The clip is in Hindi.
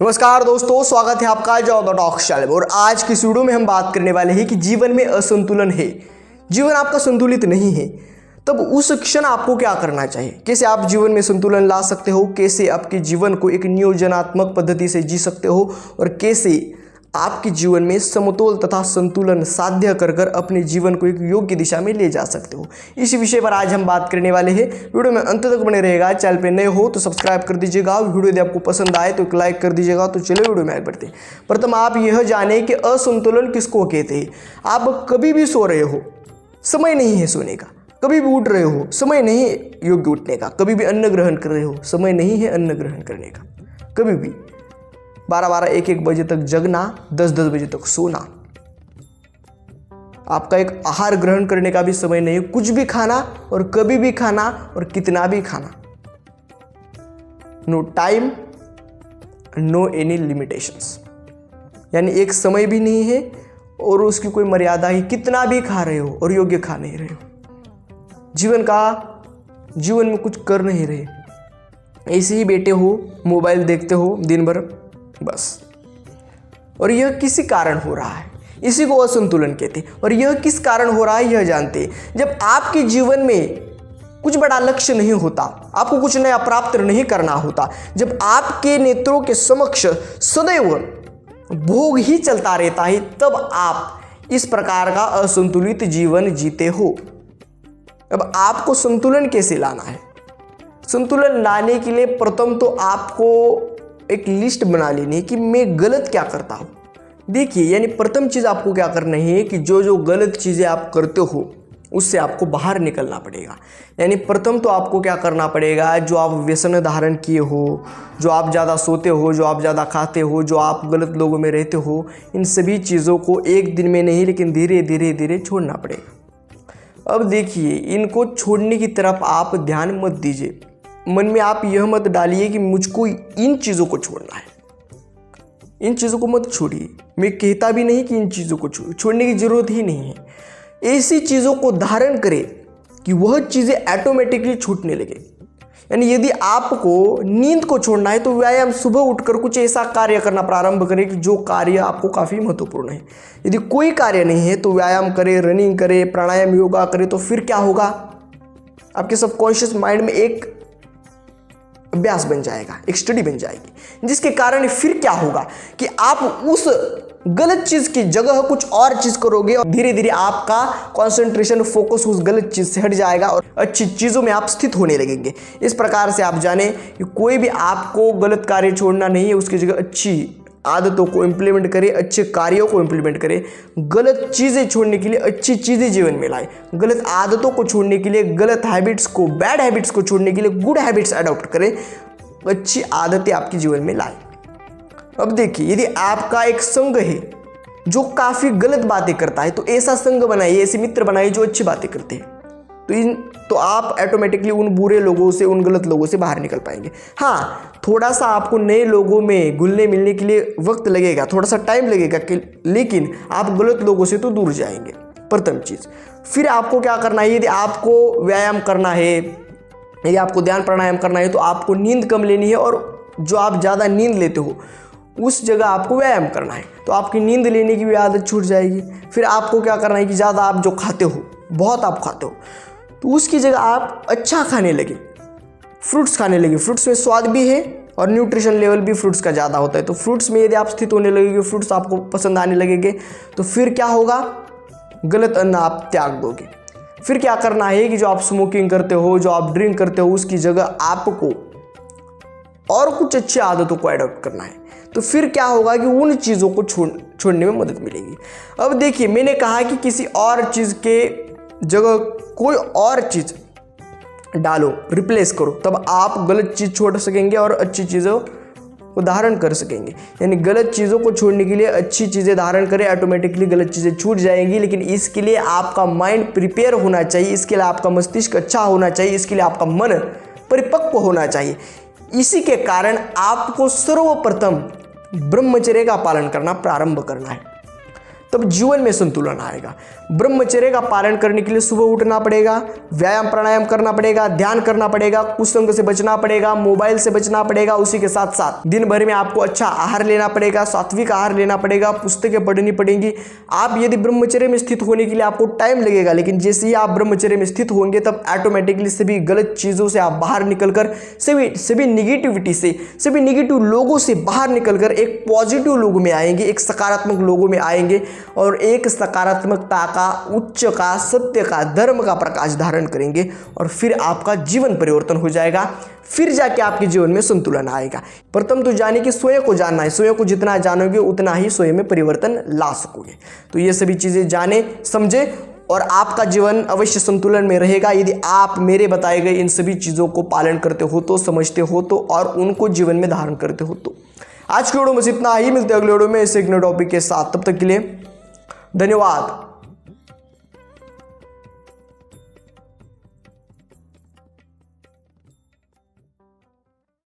नमस्कार दोस्तों, स्वागत है आपका जॉब द टॉक चैनल में। और आज की इस वीडियो में हम बात करने वाले हैं कि जीवन में असंतुलन है, जीवन आपका संतुलित नहीं है, तब उस क्षण आपको क्या करना चाहिए, कैसे आप जीवन में संतुलन ला सकते हो, कैसे आपके जीवन को एक नियोजनात्मक पद्धति से जी सकते हो और कैसे आपके जीवन में समतोल तथा संतुलन साध्य कर कर अपने जीवन को एक योग्य दिशा में ले जा सकते हो। इसी विषय पर आज हम बात करने वाले हैं। वीडियो में अंत तक बने रहेगा। चैनल पे नए हो तो सब्सक्राइब कर दीजिएगा। वीडियो यदि आपको पसंद आए तो एक लाइक कर दीजिएगा। तो चलो वीडियो में आगे बढ़ते हैं। प्रथम आप यह जाने कि असंतुलन किसको कहते हैं। आप कभी भी सो रहे हो, समय नहीं है सोने का, कभी भी उठ रहे हो, समय नहीं है योग्य उठने का, कभी भी अन्न ग्रहण कर रहे हो, समय नहीं है अन्न ग्रहण करने का, कभी भी 12-12, 1-1 बजे तक जगना, 10-10 बजे तक सोना, आपका एक आहार ग्रहण करने का भी समय नहीं, कुछ भी खाना और कभी भी खाना और कितना भी खाना, no time, no any limitations, यानी एक समय भी नहीं है और उसकी कोई मर्यादा ही, कितना भी खा रहे हो और योग्य खा नहीं रहे हो, जीवन में कुछ कर नहीं रहे, ऐसे ही बैठे हो, मोबाइल देखते हो दिन भर बस। और यह किसी कारण हो रहा है, इसी को असंतुलन कहते हैं। और यह किस कारण हो रहा है यह जानते हैं। जब आपके जीवन में कुछ बड़ा लक्ष्य नहीं होता, आपको कुछ नया प्राप्त नहीं करना होता, जब आपके नेत्रों के समक्ष सदैव भोग ही चलता रहता है, तब आप इस प्रकार का असंतुलित जीवन जीते हो। अब आपको संतुलन कैसे लाना है? संतुलन लाने के लिए प्रथम तो आपको एक लिस्ट बना लेनी है कि मैं गलत क्या करता हूँ। देखिए, यानी प्रथम चीज़ आपको क्या करना है कि जो गलत चीज़ें आप करते हो उससे आपको बाहर निकलना पड़ेगा। यानी प्रथम तो आपको क्या करना पड़ेगा, जो आप व्यसन धारण किए हो, जो आप ज़्यादा सोते हो, जो आप ज़्यादा खाते हो, जो आप गलत लोगों में रहते हो, इन सभी चीज़ों को एक दिन में नहीं लेकिन धीरे धीरे धीरे छोड़ना पड़ेगा। अब देखिए, इनको छोड़ने की तरफ आप ध्यान मत दीजिए। मन में आप यह मत डालिए कि मुझको इन चीज़ों को छोड़ना है, इन चीज़ों को मत छोड़िए। मैं कहता भी नहीं कि इन चीज़ों को छोड़ने की ज़रूरत ही नहीं है। ऐसी चीज़ों को धारण करें कि वह चीज़ें ऑटोमेटिकली छूटने लगे। यानी यदि आपको नींद को छोड़ना है तो व्यायाम, सुबह उठकर कुछ ऐसा कार्य करना प्रारंभ करें कि जो कार्य आपको काफ़ी महत्वपूर्ण है। यदि कोई कार्य नहीं है तो व्यायाम करें, रनिंग करें, प्राणायाम, योगा करें। तो फिर क्या होगा, आपके सबकॉन्शियस माइंड में एक अभ्यास बन जाएगा, एक स्टडी बन जाएगी, जिसके कारण फिर क्या होगा कि आप उस गलत चीज़ की जगह कुछ और चीज़ करोगे और धीरे धीरे आपका कंसंट्रेशन, फोकस उस गलत चीज़ से हट जाएगा और अच्छी चीज़ों में आप स्थित होने लगेंगे। इस प्रकार से आप जाने कि कोई भी आपको गलत कार्य छोड़ना नहीं है, उसकी जगह अच्छी आदतों को इम्प्लीमेंट करें, अच्छे कार्यों को इम्प्लीमेंट करें। गलत चीज़ें छोड़ने के लिए अच्छी चीज़ें जीवन में लाएं, गलत आदतों को छोड़ने के लिए, गलत हैबिट्स को, बैड हैबिट्स को छोड़ने के लिए गुड हैबिट्स अडॉप्ट करें, अच्छी आदतें आपके जीवन में लाएं। अब देखिए, यदि आपका एक संग है जो काफ़ी गलत बातें करता है तो ऐसा संग बनाइए, ऐसे मित्र बनाइए जो अच्छी बातें करते हैं। तो आप ऑटोमेटिकली उन बुरे लोगों से, उन गलत लोगों से बाहर निकल पाएंगे। हाँ, थोड़ा सा आपको नए लोगों में घुलने मिलने के लिए वक्त लगेगा, थोड़ा सा टाइम लगेगा, लेकिन आप गलत लोगों से तो दूर जाएंगे, प्रथम चीज़। फिर आपको क्या करना है, यदि आपको व्यायाम करना है, यदि आपको ध्यान प्राणायाम करना है तो आपको नींद कम लेनी है और जो आप ज़्यादा नींद लेते हो उस जगह आपको व्यायाम करना है, तो आपकी नींद लेने की भी आदत छूट जाएगी। फिर आपको क्या करना है कि ज़्यादा आप जो खाते हो, बहुत आप खाते हो, तो उसकी जगह आप अच्छा खाने लगे, फ्रूट्स खाने लगे। फ्रूट्स में स्वाद भी है और न्यूट्रिशन लेवल भी फ्रूट्स का ज़्यादा होता है। तो फ्रूट्स में यदि आप स्थित होने लगेंगे, फ्रूट्स आपको पसंद आने लगेंगे, तो फिर क्या होगा, गलत अन्न आप त्याग दोगे। फिर क्या करना है कि जो आप स्मोकिंग करते हो, जो आप ड्रिंक करते हो, उसकी जगह आपको और कुछ अच्छी आदतों को एडॉप्ट करना है। तो फिर क्या होगा कि उन चीज़ों को छोड़ने में मदद मिलेगी। अब देखिए, मैंने कहा कि किसी और चीज़ के जगह कोई और चीज़ डालो, रिप्लेस करो, तब आप गलत चीज़ छोड़ सकेंगे और अच्छी चीज़ों को धारण कर सकेंगे। यानी गलत चीज़ों को छोड़ने के लिए अच्छी चीज़ें धारण करें, ऑटोमेटिकली गलत चीज़ें छूट जाएंगी। लेकिन इसके लिए आपका माइंड प्रिपेयर होना चाहिए, इसके लिए आपका मस्तिष्क अच्छा होना चाहिए, इसके लिए आपका मन परिपक्व होना चाहिए। इसी के कारण आपको सर्वप्रथम ब्रह्मचर्य का पालन करना प्रारंभ करना है। तब जीवन में संतुलन आएगा। ब्रह्मचर्य का पालन करने के लिए सुबह उठना पड़ेगा, व्यायाम प्राणायाम करना पड़ेगा, ध्यान करना पड़ेगा, कुसंग से बचना पड़ेगा, मोबाइल से बचना पड़ेगा। उसी के साथ साथ दिन भर में आपको अच्छा आहार लेना पड़ेगा, सात्विक आहार लेना पड़ेगा, पुस्तकें पढ़नी पड़ेंगी। आप यदि ब्रह्मचर्य में स्थित होने के लिए आपको टाइम लगेगा, लेकिन जैसे ही आप ब्रह्मचर्य में स्थित होंगे तब ऑटोमेटिकली सभी गलत चीज़ों से आप बाहर निकलकर सभी निगेटिविटी से, सभी निगेटिव लोगों से बाहर निकलकर एक पॉजिटिव लोगों में आएंगे, एक सकारात्मक लोगों में आएंगे और एक सकारात्मकता का, उच्च का, सत्य का, धर्म का प्रकाश धारण करेंगे और फिर आपका जीवन परिवर्तन हो जाएगा। फिर जाके आपके जीवन में संतुलन आएगा। प्रथम तो जाने कि स्वयं को जानना है, स्वयं को जितना जानोगे उतना ही स्वयं में परिवर्तन ला सकोगे। तो ये सभी चीज़ें जाने समझे और आपका जीवन अवश्य संतुलन में रहेगा यदि आप मेरे बताए गए इन सभी चीज़ों को पालन करते हो तो, समझते हो तो और उनको जीवन में धारण करते हो तो। आज के वीडियो में इतना ही, मिलते हैं अगले वीडियो में ऐसे एक नए टॉपिक के साथ। तब तक के लिए धन्यवाद।